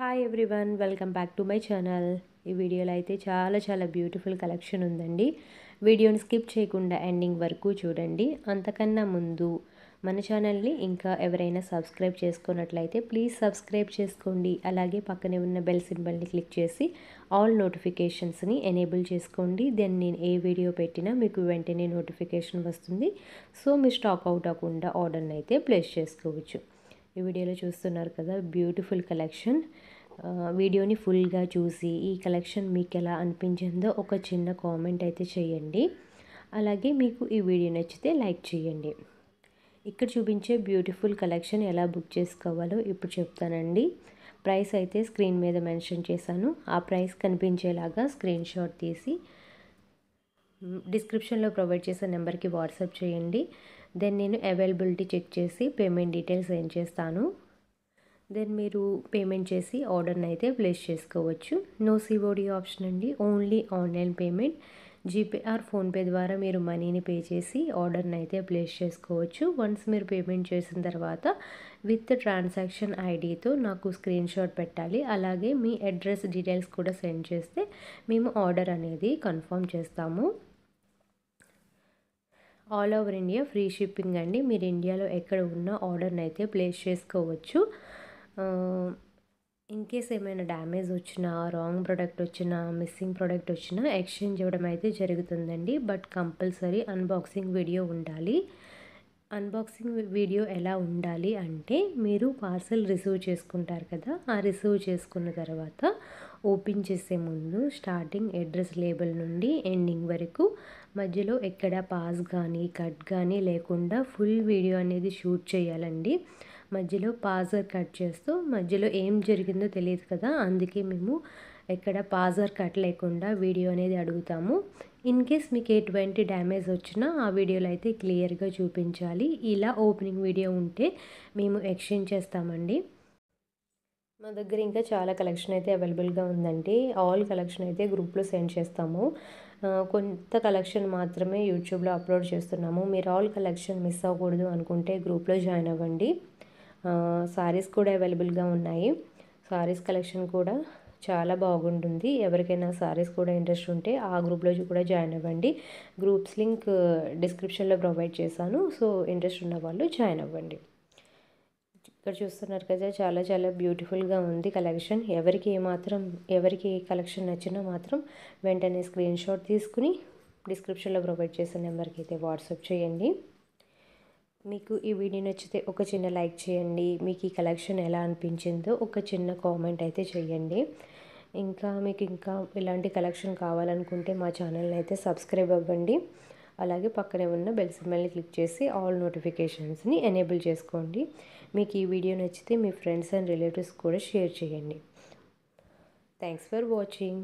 Hi everyone, welcome back to my channel. ఈ వీడియోలో అయితే చాలా బ్యూటిఫుల్ కలెక్షన్ ఉందండి. వీడియోని స్కిప్ చేయకుండా ఎండింగ్ వరకు చూడండి. అంతకన్నా ముందు మన ఛానల్ని ఇంకా ఎవరైనా సబ్స్క్రైబ్ చేసుకున్నట్లయితే ప్లీజ్ సబ్స్క్రైబ్ చేసుకోండి. అలాగే పక్కనే ఉన్న బెల్ సింబల్ని క్లిక్ చేసి ఆల్ నోటిఫికేషన్స్ని ఎనేబుల్ చేసుకోండి. దెన్ నేను ఏ వీడియో పెట్టినా మీకు వెంటనే నోటిఫికేషన్ వస్తుంది. సో మీరు స్టాక్ అవుట్ అవ్వకుండా ఆర్డర్ని అయితే ప్లేస్ చేసుకోవచ్చు. ఈ వీడియోలో చూస్తున్నారు కదా, బ్యూటిఫుల్ కలెక్షన్. వీడియోని ఫుల్గా చూసి ఈ కలెక్షన్ మీకు ఎలా అనిపించిందో ఒక చిన్న కామెంట్ అయితే చేయండి. అలాగే మీకు ఈ వీడియో నచ్చితే లైక్ చేయండి. ఇక్కడ చూపించే బ్యూటిఫుల్ కలెక్షన్ ఎలా బుక్ చేసుకోవాలో ఇప్పుడు చెప్తానండి. ప్రైస్ అయితే స్క్రీన్ మీద మెన్షన్ చేశాను. ఆ ప్రైస్ కనిపించేలాగా స్క్రీన్ షాట్ తీసి డిస్క్రిప్షన్లో ప్రొవైడ్ చేసే నెంబర్కి వాట్సాప్ చేయండి. దెన్ నేను అవైలబిలిటీ చెక్ చేసి పేమెంట్ డీటెయిల్స్ సెండ్ చేస్తాను. దెన్ మీరు పేమెంట్ చేసి ఆర్డర్ని అయితే ప్లేస్ చేసుకోవచ్చు. నో సిఓడి ఆప్షన్ అండి, only online payment. GPay are PhonePe ద్వారా మీరు మనీని పే చేసి ఆర్డర్ని అయితే ప్లేస్ చేసుకోవచ్చు. వన్స్ మీరు పేమెంట్ చేసిన తర్వాత విత్ ట్రాన్సాక్షన్ ఐడితో నాకు స్క్రీన్ షాట్ పెట్టాలి. అలాగే మీ అడ్రస్ డీటెయిల్స్ కూడా సెండ్ చేస్తే మేము ఆర్డర్ అనేది కన్ఫర్మ్ చేస్తాము. All over India free shipping అండి. మీరు ఇండియాలో ఎక్కడ ఉన్నా ఆర్డర్ని అయితే ప్లేస్ చేసుకోవచ్చు. ఇన్ కేస్ ఏమైనా డ్యామేజ్ వచ్చినా, రాంగ్ ప్రోడక్ట్ వచ్చినా, మిస్సింగ్ ప్రోడక్ట్ వచ్చినా ఎక్స్చేంజ్ ఇవ్వడం అయితే జరుగుతుందండి. బట్ కంపల్సరీ అన్బాక్సింగ్ వీడియో ఉండాలి. అన్బాక్సింగ్ వీడియో ఎలా ఉండాలి అంటే, మీరు పార్సల్ రిసీవ్ చేసుకుంటారు కదా, ఆ రిసీవ్ చేసుకున్న తర్వాత ఓపెన్ చేసే ముందు స్టార్టింగ్ అడ్రస్ లేబుల్ నుండి ఎండింగ్ వరకు మధ్యలో ఎక్కడ పాస్ కానీ కట్ కానీ లేకుండా ఫుల్ వీడియో అనేది షూట్ చేయాలండి. మధ్యలో పాజర్ కట్ చేస్తూ మధ్యలో ఏం జరిగిందో తెలియదు కదా, అందుకే మేము ఎక్కడ పాజర్ కట్ లేకుండా వీడియో అనేది అడుగుతాము. ఇన్ కేస్ మీకు ఎటువంటి డ్యామేజ్ వచ్చినా ఆ వీడియోలో అయితే క్లియర్గా చూపించాలి. ఇలా ఓపెనింగ్ వీడియో ఉంటే మేము ఎక్స్చేంజ్ చేస్తామండి. మా దగ్గర ఇంకా చాలా కలెక్షన్ అయితే అవైలబుల్గా ఉందండి. ఆల్ కలెక్షన్ అయితే గ్రూప్లో సెండ్ చేస్తాము. కొంత కలెక్షన్ మాత్రమే యూట్యూబ్లో అప్లోడ్ చేస్తున్నాము. మీరు ఆల్ కలెక్షన్ మిస్ అవ్వకూడదు అనుకుంటే గ్రూప్లో జాయిన్ అవ్వండి. సారీస్ కూడా అవైలబుల్గా ఉన్నాయి. సారీస్ కలెక్షన్ కూడా చాలా బాగుంటుంది. ఎవరికైనా సారీస్ కూడా ఇంట్రెస్ట్ ఉంటే ఆ గ్రూప్లో కూడా జాయిన్ అవ్వండి. గ్రూప్స్ లింక్ డిస్క్రిప్షన్లో ప్రొవైడ్ చేశాను. సో ఇంట్రెస్ట్ ఉన్న వాళ్ళు జాయిన్ అవ్వండి. ఇక్కడ చూస్తున్నారు కదా, చాలా బ్యూటిఫుల్గా ఉంది కలెక్షన్. ఎవరికి కలెక్షన్ నచ్చినా మాత్రం వెంటనే స్క్రీన్ షాట్ తీసుకుని డిస్క్రిప్షన్లో ప్రొవైడ్ చేసిన నెంబర్కి అయితే వాట్సాప్ చేయండి. మీకు ఈ వీడియో నచ్చితే ఒక చిన్న లైక్ చేయండి. మీకు ఈ కలెక్షన్ ఎలా అనిపించిందో ఒక చిన్న కామెంట్ అయితే చేయండి. మీకు ఇలాంటి కలెక్షన్ కావాలనుకుంటే మా ఛానల్ని అయితే సబ్స్క్రైబ్ అవ్వండి. అలాగే పక్కనే ఉన్న బెల్ సింబల్ని క్లిక్ చేసి ఆల్ నోటిఫికేషన్స్ని ఎనేబుల్ చేసుకోండి. మీకు ఈ వీడియో నచ్చితే మీ ఫ్రెండ్స్ అండ్ రిలేటివ్స్ కూడా షేర్ చేయండి. Thanks for watching.